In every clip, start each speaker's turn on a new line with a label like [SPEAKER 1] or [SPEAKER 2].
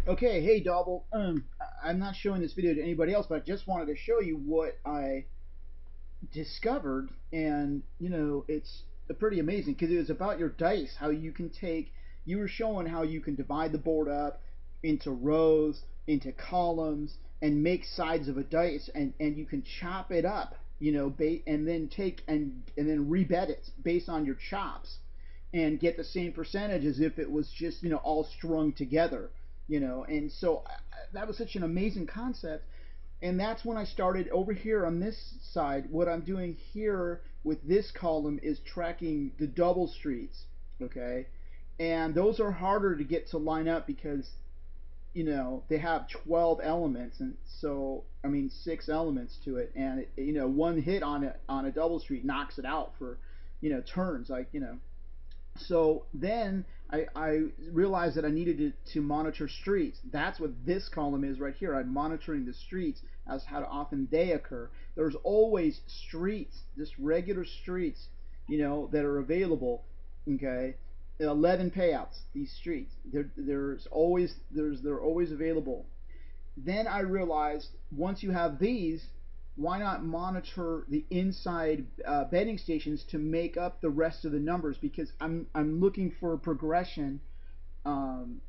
[SPEAKER 1] Okay, hey Double. I'm not showing this video to anybody else, but I just wanted to show you what I discovered, and it's pretty amazing because it was about your dice, how you can take. You were showing how you can divide the board up into rows, into columns, and make sides of a dice, and you can chop it up, and then take and then rebet it based on your chops, and get the same percentage as if it was just all strung together, and so that was such an amazing concept. And that's when I started over here on this side. What I'm doing here with this column is tracking the double streets, okay? And those are harder to get to line up because they have 12 elements, and so I mean 6 elements to it, and one hit on a double street knocks it out for turns, like so then I realized that I needed to monitor streets. That's what this column is right here. I'm monitoring the streets as how often they occur. There's always streets, just regular streets, that are available. Okay, 11 payouts. These streets, they're always available. Then I realized once you have these, why not monitor the inside betting stations to make up the rest of the numbers? Because I'm looking for progression, um,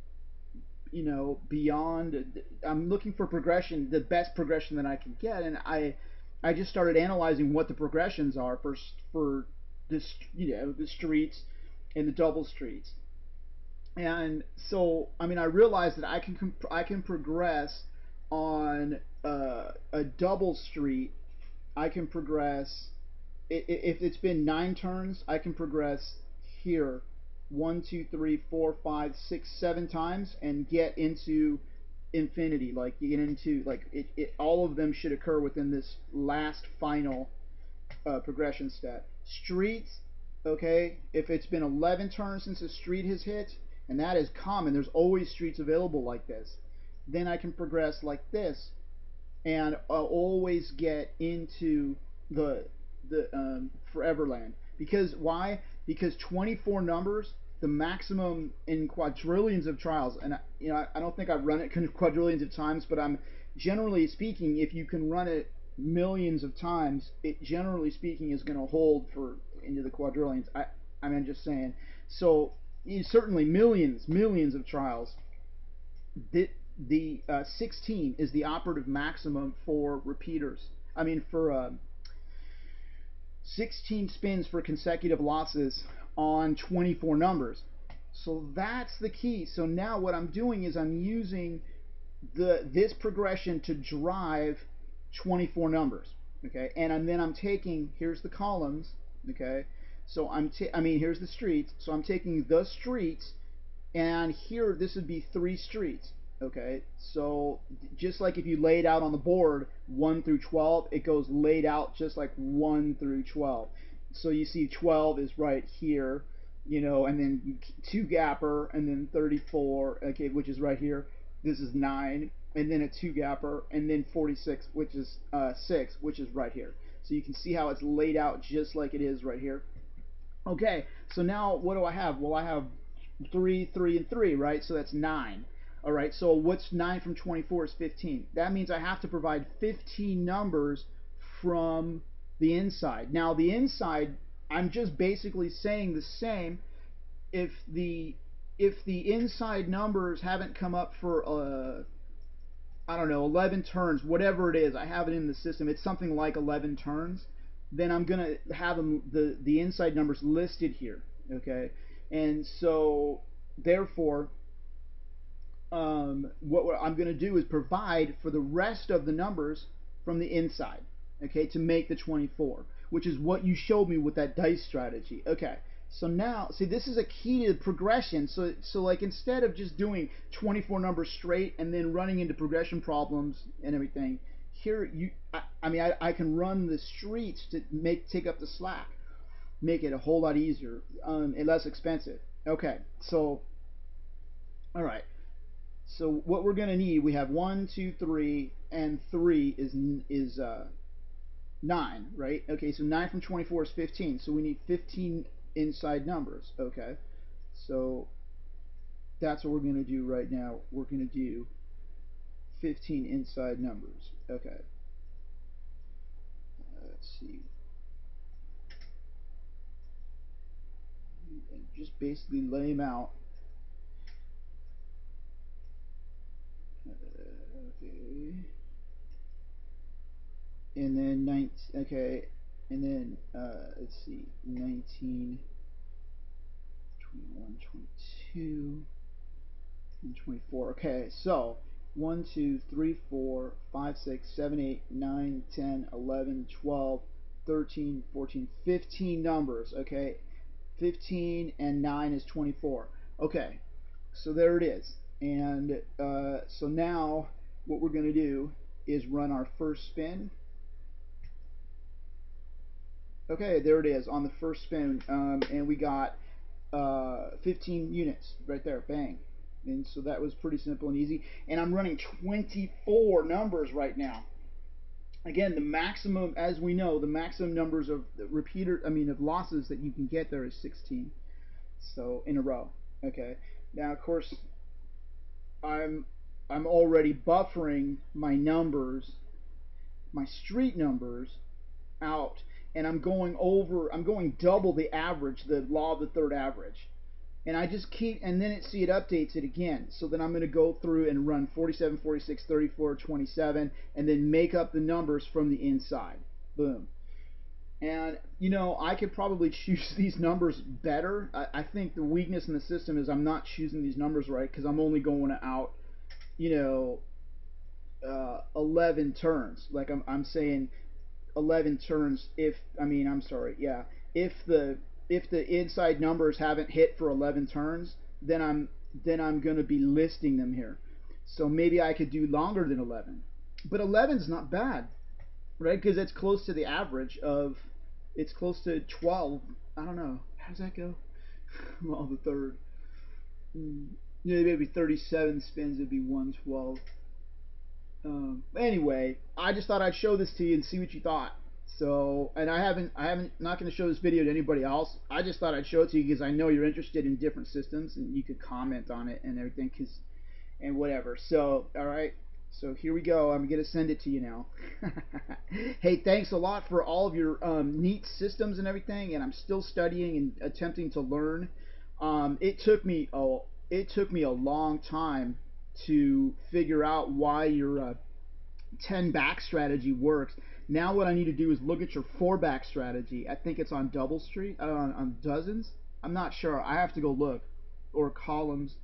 [SPEAKER 1] beyond. I'm looking for progression, the best progression that I can get, and I just started analyzing what the progressions are for this, the streets and the double streets. And so I mean I realized that I can progress on a double street. I can progress if it's been 9 turns. I can progress here 1, 2, 3, 4, 5, 6, 7 times and get into infinity. Like you get into like all of them should occur within this last final progression stat. Streets, okay, if it's been 11 turns since a street has hit, and that is common, there's always streets available like this, then I can progress like this, and I'll always get into the Foreverland. Because why? Because 24 numbers, the maximum in quadrillions of trials, and I don't think I've run it quadrillions of times, but I'm generally speaking, if you can run it millions of times, it generally speaking is going to hold for into the quadrillions. I'm just saying. So certainly millions of trials. The 16 is the operative maximum for repeaters. I mean, for 16 spins for consecutive losses on 24 numbers. So that's the key. So now what I'm doing is I'm using this progression to drive 24 numbers. Okay, and then I'm taking, here's the columns. Okay, so I mean here's the streets. So I'm taking the streets, and here this would be 3 streets. Okay, so just like if you laid out on the board 1 through 12, it goes laid out just like 1 through 12. So you see 12 is right here, and then 2 gapper, and then 34, okay, which is right here. This is 9, and then a 2 gapper, and then 46, which is 6, which is right here. So you can see how it's laid out just like it is right here. Okay, so now what do I have? Well, I have 3, 3, and 3, right? So that's 9. All right, so what's 9 from 24 is 15. That means I have to provide 15 numbers from the inside. Now, the inside, I'm just basically saying the same. If the inside numbers haven't come up for I don't know, 11 turns, whatever it is, I have it in the system. It's something like 11 turns. Then I'm gonna have them the inside numbers listed here. Okay, and so therefore, what I'm going to do is provide for the rest of the numbers from the inside, okay, to make the 24, which is what you showed me with that dice strategy. Okay, so now, see, this is a key to progression. So like instead of just doing 24 numbers straight and then running into progression problems and everything, here I can run the streets to take up the slack, make it a whole lot easier and less expensive. Okay, so all right. So what we're going to need, we have 1, 2, 3, and 3 is 9, right? Okay, so 9 from 24 is 15. So we need 15 inside numbers. Okay, so that's what we're going to do right now. We're going to do 15 inside numbers. Okay. Let's see. And just basically lay them out. Okay. And then 19. Okay. And then let's see. 19, 21, 22. And 24. Okay, so 1, 2, 3, 4, 5, 6, 7, 8, 9, 10, 11, 12, 13, 14, 15 numbers. Okay, 15 and 9 is 24. Okay, so there it is. And so now what we're going to do is run our first spin. Okay, there it is on the first spin. And we got 15 units right there. Bang. And so that was pretty simple and easy. And I'm running 24 numbers right now. Again, the maximum, as we know, the maximum numbers of of losses that you can get there is 16. So in a row. Okay. Now, of course, I'm I'm already buffering my numbers, my street numbers out, and I'm going double the average, the law of the third average. And I just keep, and then it updates it again. So then I'm going to go through and run 47, 46, 34, 27, and then make up the numbers from the inside. Boom. And I could probably choose these numbers better. I think the weakness in the system is I'm not choosing these numbers right because I'm only going out, you know, 11 turns. Like I'm saying 11 turns if I'm sorry, yeah, if the inside numbers haven't hit for 11 turns, then I'm going to be listing them here. So maybe I could do longer than 11. But 11's not bad, right? Because it's close to the average of it's close to 12. I don't know. How does that go? Well, the third. Yeah, maybe 37 spins would be 112. Anyway, I just thought I'd show this to you and see what you thought. So, and not going to show this video to anybody else. I just thought I'd show it to you because I know you're interested in different systems and you could comment on it and everything, and whatever. So, all right. So here we go. I'm going to send it to you now. Hey, thanks a lot for all of your neat systems and everything. And I'm still studying and attempting to learn. It took me a long time to figure out why your 10 back strategy works. Now what I need to do is look at your 4 back strategy. I think it's on Double Street, on Dozens. I'm not sure. I have to go look. Or columns,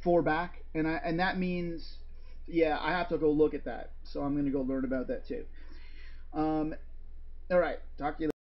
[SPEAKER 1] 4 back, and that means, yeah, I have to go look at that. So I'm gonna go learn about that too. All right, talk to you later.